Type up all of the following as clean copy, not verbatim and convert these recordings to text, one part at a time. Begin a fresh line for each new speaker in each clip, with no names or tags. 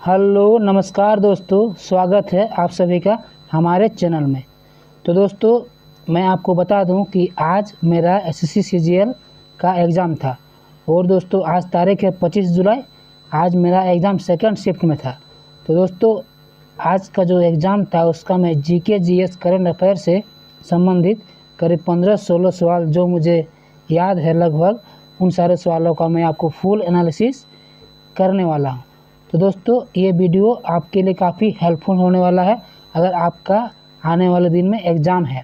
Hello नमस्कार दोस्तों, स्वागत है आप सभी का हमारे चैनल में। तो दोस्तों मैं आपको बता दूं कि आज मेरा एसएससी सीजीएल का एग्ज़ाम था और दोस्तों आज तारीख है 25 जुलाई। आज मेरा एग्ज़ाम सेकंड शिफ्ट में था। तो दोस्तों आज का जो एग्ज़ाम था उसका मैं जीके जीएस करंट अफेयर से संबंधित करीब 15-16 सवाल जो मुझे याद है लगभग, उन सारे सवालों का मैं आपको फुल एनालिसिस करने वाला हूँ। तो दोस्तों ये वीडियो आपके लिए काफ़ी हेल्पफुल होने वाला है अगर आपका आने वाले दिन में एग्ज़ाम है।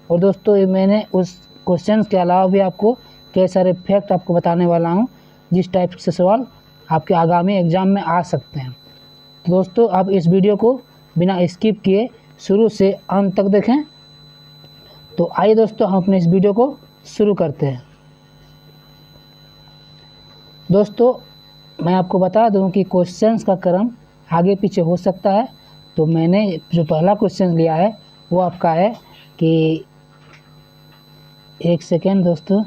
और दोस्तों ये मैंने उस क्वेश्चंस के अलावा भी आपको कई सारे फैक्ट आपको बताने वाला हूँ जिस टाइप से सवाल आपके आगामी एग्ज़ाम में आ सकते हैं। तो दोस्तों आप इस वीडियो को बिना स्किप किए शुरू से अंत तक देखें। तो आइए दोस्तों हम अपने इस वीडियो को शुरू करते हैं। दोस्तों मैं आपको बता दूं कि क्वेश्चंस का क्रम आगे पीछे हो सकता है। तो मैंने जो पहला क्वेश्चन लिया है वो आपका है कि एक सेकेंड दोस्तों,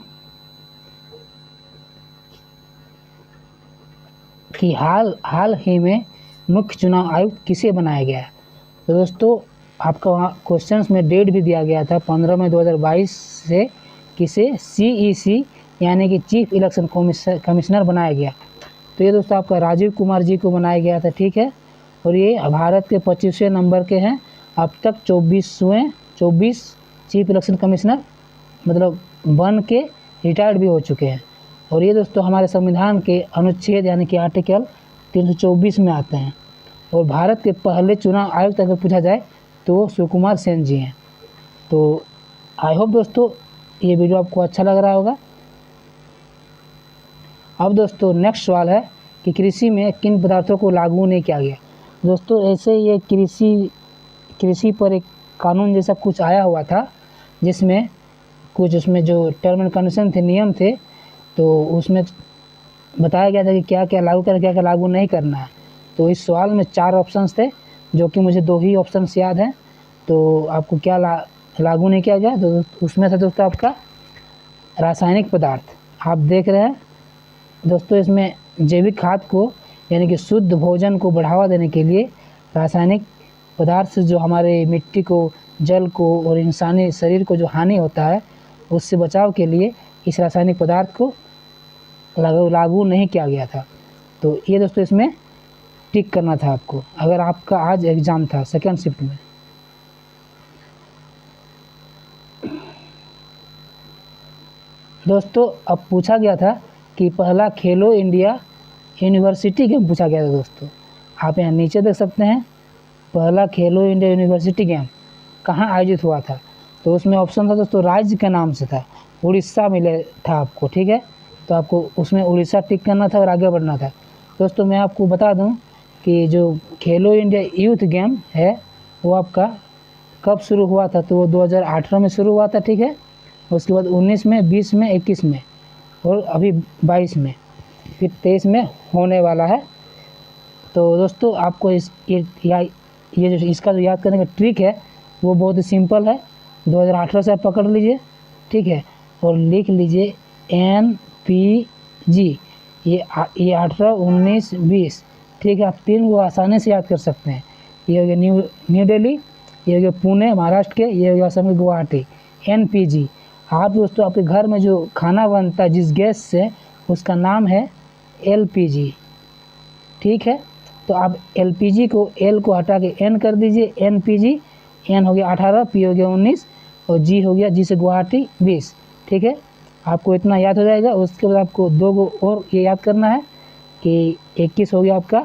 कि हाल ही में मुख्य चुनाव आयुक्त किसे बनाया गया है। तो दोस्तों आपका वहाँ क्वेश्चंस में डेट भी दिया गया था 15 मई 2022 से किसे सीईसी यानी कि चीफ इलेक्शन कमिश्नर बनाया गया। तो ये दोस्तों आपका राजीव कुमार जी को बनाया गया था, ठीक है। और ये भारत के 25वें नंबर के हैं। अब तक 24 चीफ इलेक्शन कमिश्नर मतलब बन के रिटायर्ड भी हो चुके हैं। और ये दोस्तों हमारे संविधान के अनुच्छेद यानी कि आर्टिकल 324 में आते हैं। और भारत के पहले चुनाव आयुक्त अगर पूछा जाए तो सुकुमार सेन जी हैं। तो आई होप दोस्तों ये वीडियो आपको अच्छा लग रहा होगा। अब दोस्तों नेक्स्ट सवाल है कि कृषि में किन पदार्थों को लागू नहीं किया गया। दोस्तों ऐसे ये कृषि पर एक कानून जैसा कुछ आया हुआ था जिसमें कुछ उसमें जो टर्म एंड कंडीशन थे, नियम थे, तो उसमें बताया गया था कि क्या क्या लागू करना, क्या क्या लागू नहीं करना है। तो इस सवाल में 4 ऑप्शंस थे जो कि मुझे 2 ही ऑप्शंस याद हैं। तो आपको क्या लागू नहीं किया गया, तो उसमें था दोस्तों आपका रासायनिक पदार्थ। आप देख रहे हैं दोस्तों इसमें जैविक खाद को यानी कि शुद्ध भोजन को बढ़ावा देने के लिए रासायनिक पदार्थ से जो हमारे मिट्टी को, जल को और इंसानी शरीर को जो हानि होता है उससे बचाव के लिए इस रासायनिक पदार्थ को लागू नहीं किया गया था। तो ये दोस्तों इसमें टिक करना था आपको अगर आपका आज एग्ज़ाम था सेकेंड शिफ्ट में। दोस्तों अब पूछा गया था कि पहला खेलो इंडिया यूनिवर्सिटी गेम पूछा गया था। दोस्तों आप यहाँ नीचे देख सकते हैं पहला खेलो इंडिया यूनिवर्सिटी गेम कहाँ आयोजित हुआ था। तो उसमें ऑप्शन था दोस्तों राज्य के नाम से था, उड़ीसा मिले था आपको, ठीक है। तो आपको उसमें उड़ीसा टिक करना था और आगे बढ़ना था। दोस्तों मैं आपको बता दूं कि जो खेलो इंडिया यूथ गेम है वो आपका कब शुरू हुआ था। तो वो 2018 में शुरू हुआ था, ठीक है। उसके बाद 19 में, 20 में, 21 में और अभी 22 में, फिर 23 में होने वाला है। तो दोस्तों आपको ये जो इसका जो याद करने का ट्रिक है वो बहुत ही सिंपल है। 2018 से आप पकड़ लीजिए, ठीक है, और लिख लीजिए NPG, ये 18, 19, 20, ठीक है। आप 3 को आसानी से याद कर सकते हैं। ये हो गया न्यू दिल्ली, ये हो गया पुणे महाराष्ट्र के, ये हो गया असम के गुवाहाटी। NPG। आप दोस्तों आपके घर में जो खाना बनता है जिस गैस से उसका नाम है LPG, ठीक है। तो आप LPG को L को हटा के N कर दीजिए, NPG। N हो गया 18, P हो गया 19 और G हो गया, G से गुवाहाटी 20, ठीक है। आपको इतना याद हो जाएगा। उसके बाद आपको 2 को और ये याद करना है कि 21 हो गया आपका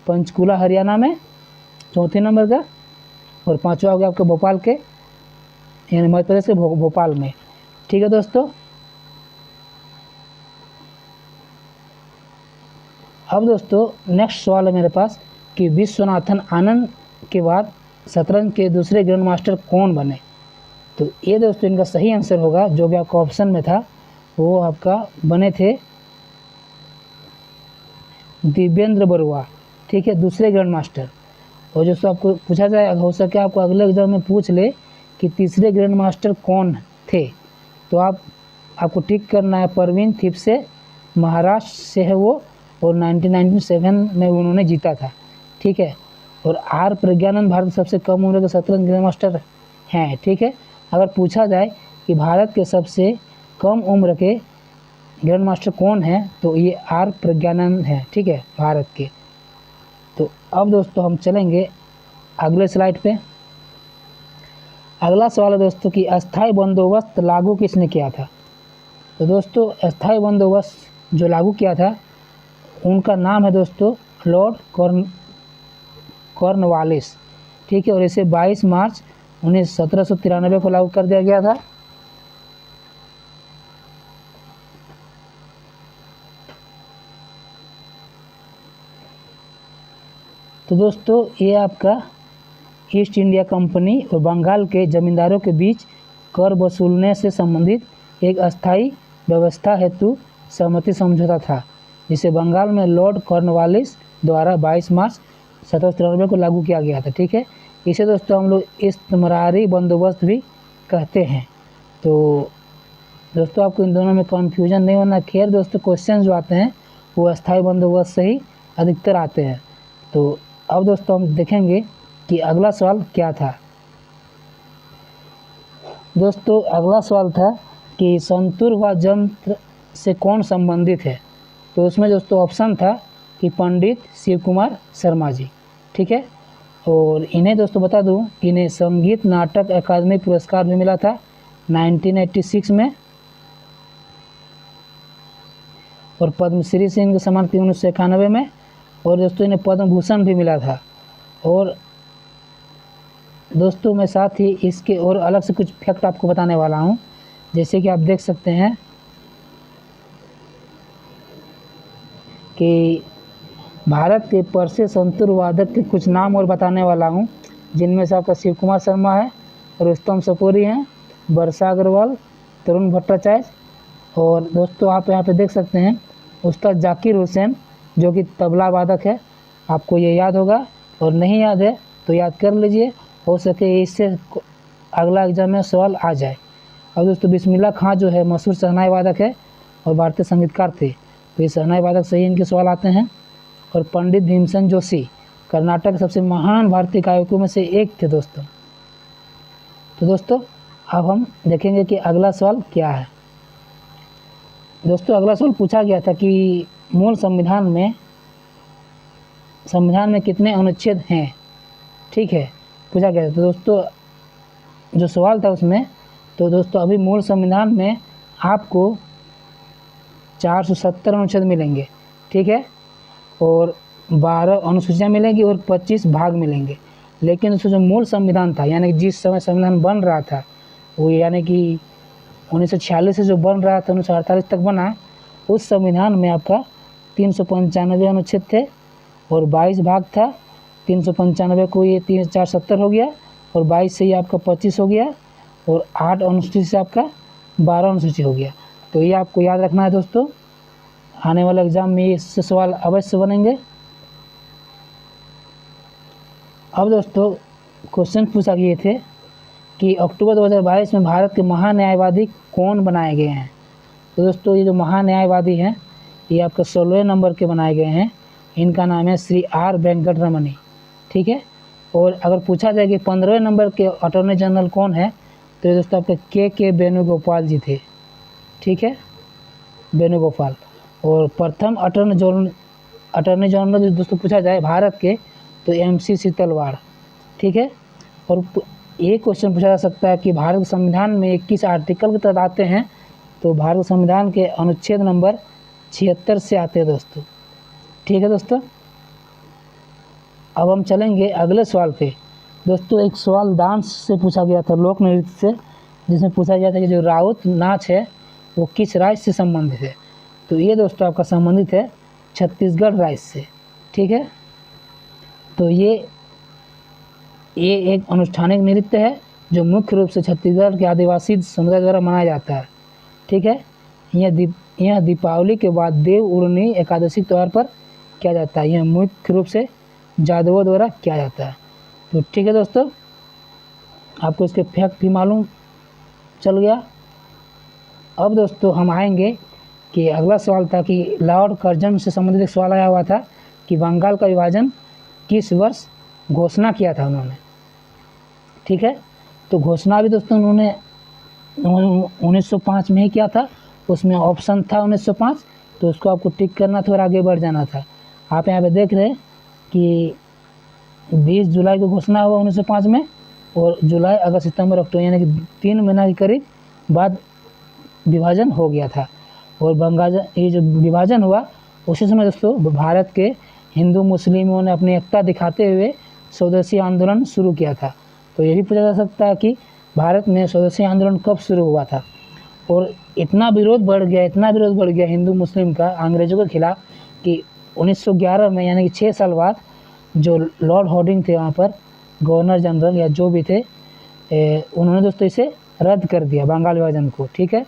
पंचकुला हरियाणा में, चौथे नंबर का, और 5वां हो गया आपका भोपाल के यानी मध्य प्रदेश के भोपाल में, ठीक है दोस्तों। अब दोस्तों नेक्स्ट सवाल है मेरे पास कि विश्वनाथन आनंद के बाद शतरंज के दूसरे ग्रैंड मास्टर कौन बने। तो ये दोस्तों इनका सही आंसर होगा जो भी आपका ऑप्शन में था वो आपका बने थे दिव्येंद्र बरुआ, ठीक है, दूसरे ग्रैंड मास्टर। और दोस्तों आपको पूछा जाए, हो सके आपको अगले एग्जाम में पूछ ले कि तीसरे ग्रैंड मास्टर कौन थे, तो आपको टिक करना है परवीन थिप्से, महाराष्ट्र से है वो, और 1997 में उन्होंने जीता था। ठीक है। और आर प्रज्ञानंद भारत के सबसे कम उम्र के शतरंज ग्रैंड मास्टर हैं, ठीक है। अगर पूछा जाए कि भारत के सबसे कम उम्र के ग्रैंड मास्टर कौन है, तो ये आर प्रज्ञानंद हैं, ठीक है, भारत के। तो अब दोस्तों हम चलेंगे अगले स्लाइड पे। अगला सवाल है दोस्तों कि अस्थाई बंदोबस्त लागू किसने किया था। तो दोस्तों अस्थाई बंदोबस्त जो लागू किया था उनका नाम है दोस्तों लॉर्ड कॉर्नवालिस, ठीक है। और इसे 22 मार्च 1793 को लागू कर दिया गया था। तो दोस्तों ये आपका ईस्ट इंडिया कंपनी और बंगाल के जमींदारों के बीच कर वसूलने से संबंधित एक अस्थायी व्यवस्था हेतु सहमति समझौता था, जिसे बंगाल में लॉर्ड कॉर्नवालिस द्वारा 22 मार्च 1793 को लागू किया गया था, ठीक है। इसे दोस्तों हम लोग इस्तमरारी बंदोबस्त भी कहते हैं। तो दोस्तों आपको इन दोनों में कन्फ्यूजन नहीं होना। खैर दोस्तों क्वेश्चन जो आते हैं वो अस्थायी बंदोबस्त से ही अधिकतर आते हैं। तो अब दोस्तों हम देखेंगे कि अगला सवाल क्या था। दोस्तों अगला सवाल था कि संतूर व यंत्र से कौन संबंधित है। तो उसमें दोस्तों ऑप्शन था कि पंडित शिव कुमार शर्मा जी, ठीक है। और इन्हें दोस्तों बता दूं कि इन्हें संगीत नाटक अकादमी पुरस्कार भी मिला था 1986 में, और पद्मश्री से इनको सम्मान 1991 में, और दोस्तों इन्हें पद्म भूषण भी मिला था। और दोस्तों मैं साथ ही इसके और अलग से कुछ फैक्ट आपको बताने वाला हूं, जैसे कि आप देख सकते हैं कि भारत के प्रसिद्ध संतूर वादक के कुछ नाम और बताने वाला हूं, जिनमें से आपका शिव कुमार शर्मा है, रुस्तम सपूरी हैं, वर्षा अग्रवाल, तरुण भट्टाचार्य, और दोस्तों आप यहाँ पे देख सकते हैं उस्ताद जाकिर हुसैन जो कि तबला वादक है। आपको ये याद होगा, और नहीं याद है तो याद कर लीजिए, हो सके इससे अगला एग्जाम में सवाल आ जाए। अब दोस्तों बिस्मिल्लाह खां जो है मशहूर शहनाई वादक है और भारतीय संगीतकार थे, तो ये शहनाई वादक से ही इनके सवाल आते हैं। और पंडित भीमसेन जोशी कर्नाटक के सबसे महान भारतीय गायकों में से एक थे दोस्तों। तो दोस्तों अब हम देखेंगे कि अगला सवाल क्या है। दोस्तों अगला सवाल पूछा गया था कि मूल संविधान में कितने अनुच्छेद हैं, ठीक है, पूछा गया था। तो दोस्तों जो सवाल था उसमें, तो दोस्तों अभी मूल संविधान में आपको 470 अनुच्छेद मिलेंगे, ठीक है, और 12 अनुसूचियाँ मिलेंगी और 25 भाग मिलेंगे। लेकिन दोस्तों जो मूल संविधान था, यानी कि जिस समय संविधान बन रहा था वो यानी कि 1946 से जो बन रहा था 1948 तक बना, उस संविधान में आपका 395 अनुच्छेद थे और 22 भाग था। 395 को ये 470 हो गया, और 22 से ये आपका 25 हो गया, और 8 अनुसूची से आपका 12 अनुसूची हो गया। तो ये आपको याद रखना है दोस्तों, आने वाले एग्जाम में इससे सवाल अवश्य बनेंगे। अब दोस्तों क्वेश्चन पूछा गए थे कि अक्टूबर 2022 में भारत के महान्यायवादी कौन बनाए गए हैं। तो दोस्तों ये जो महान्यायवादी हैं ये आपके 16वें नंबर के बनाए गए हैं। इनका नाम है श्री आर वेंकट रमनी, ठीक है। और अगर पूछा जाए कि 15वें नंबर के अटॉर्नी जनरल कौन है, तो ये दोस्तों आपके के वेणुगोपाल जी थे, ठीक है, वेणुगोपाल। और प्रथम अटॉर्नी जनरल दोस्तों पूछा जाए भारत के, तो MC सीतलवाड़, ठीक है। और एक क्वेश्चन पूछा जा सकता है कि भारत संविधान में 21 आर्टिकल के तहत आते हैं, तो भारत संविधान के अनुच्छेद नंबर 76 से आते हैं दोस्तों, ठीक है दोस्तों। अब हम चलेंगे अगले सवाल पे। दोस्तों एक सवाल डांस से पूछा गया था, लोक नृत्य से, जिसमें पूछा गया था कि जो राउत नाच है वो किस राज्य से संबंधित है। तो ये दोस्तों आपका संबंधित है छत्तीसगढ़ राज्य से, ठीक है। तो ये एक अनुष्ठानिक नृत्य है जो मुख्य रूप से छत्तीसगढ़ के आदिवासी समुदाय द्वारा मनाया जाता है, ठीक है। यह दीपावली के बाद देव उड़नी एकादशी त्यौहार पर किया जाता है। यह मुख्य रूप से जादवों द्वारा किया जाता है। तो ठीक है दोस्तों, आपको इसके फैक्ट भी मालूम चल गया। अब दोस्तों हम आएंगे कि अगला सवाल था कि लॉर्ड कर्जन से संबंधित एक सवाल आया हुआ था कि बंगाल का विभाजन 21 वर्ष घोषणा किया था उन्होंने। ठीक है, तो घोषणा भी दोस्तों उन्होंने 1905 में ही किया था। उसमें ऑप्शन था 1905, तो उसको आपको टिक करना था और आगे बढ़ जाना था। आप यहाँ पे देख रहे हैं कि 20 जुलाई को घोषणा हुआ 1905 में, और जुलाई, अगस्त, सितंबर, अक्टूबर यानी कि 3 महीना के करीब बाद विभाजन हो गया था। और ये जो विभाजन हुआ उसी समय दोस्तों भारत के हिंदू मुस्लिमों ने अपनी एकता दिखाते हुए स्वदेशी आंदोलन शुरू किया था। तो ये भी पूछा जा सकता है कि भारत में स्वदेशी आंदोलन कब शुरू हुआ था। और इतना विरोध बढ़ गया हिंदू मुस्लिम का अंग्रेज़ों के खिलाफ कि 1911 में यानी कि 6 साल बाद जो लॉर्ड हॉर्डिंग थे वहाँ पर गवर्नर जनरल या जो भी थे, उन्होंने दोस्तों इसे रद्द कर दिया बंगाल विभाजन को। ठीक है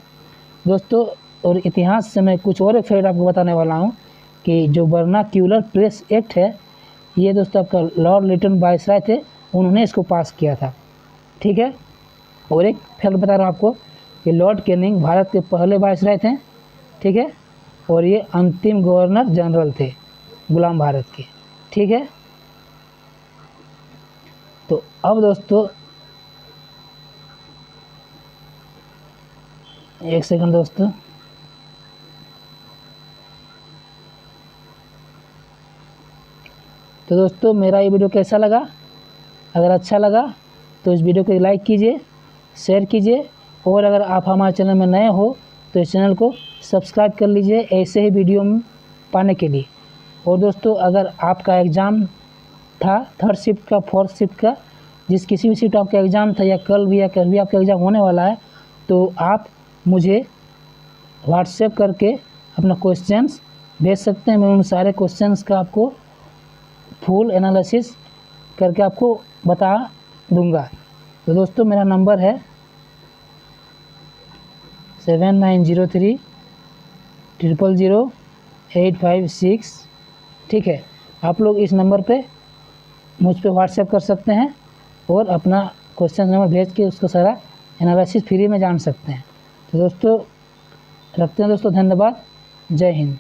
दोस्तों, और इतिहास से मैं कुछ और एक फैक्ट आपको बताने वाला हूँ कि जो वर्नाक्यूलर प्रेस एक्ट है, ये दोस्तों आपका लॉर्ड लिटन वायसराय थे, उन्होंने इसको पास किया था। ठीक है, और एक फैक्ट बता रहा हूँ आपको कि लॉर्ड कैनिंग भारत के पहले वायसराय थे। ठीक है, और ये अंतिम गवर्नर जनरल थे गुलाम भारत के। ठीक है, तो अब दोस्तों एक सेकंड दोस्तों, तो दोस्तों मेरा ये वीडियो कैसा लगा? अगर अच्छा लगा तो इस वीडियो को लाइक कीजिए, शेयर कीजिए, और अगर आप हमारे चैनल में नए हो तो इस चैनल को सब्सक्राइब कर लीजिए ऐसे ही वीडियो पाने के लिए। और दोस्तों अगर आपका एग्ज़ाम था 3rd शिफ्ट का, 4th शिफ्ट का, किसी भी शिफ्ट आपका एग्ज़ाम था या कल भी आपका एग्ज़ाम होने वाला है, तो आप मुझे व्हाट्सएप करके अपना क्वेश्चंस भेज सकते हैं। मैं उन सारे क्वेश्चंस का आपको फुल एनालिसिस करके आपको बता दूंगा। तो दोस्तों मेरा नंबर है 7903000856। ठीक है, आप लोग इस नंबर पे मुझ पे व्हाट्सएप कर सकते हैं और अपना क्वेश्चन नंबर भेज के उसका सारा एनालिसिस फ्री में जान सकते हैं। तो दोस्तों रखते हैं दोस्तों, धन्यवाद, जय हिंद।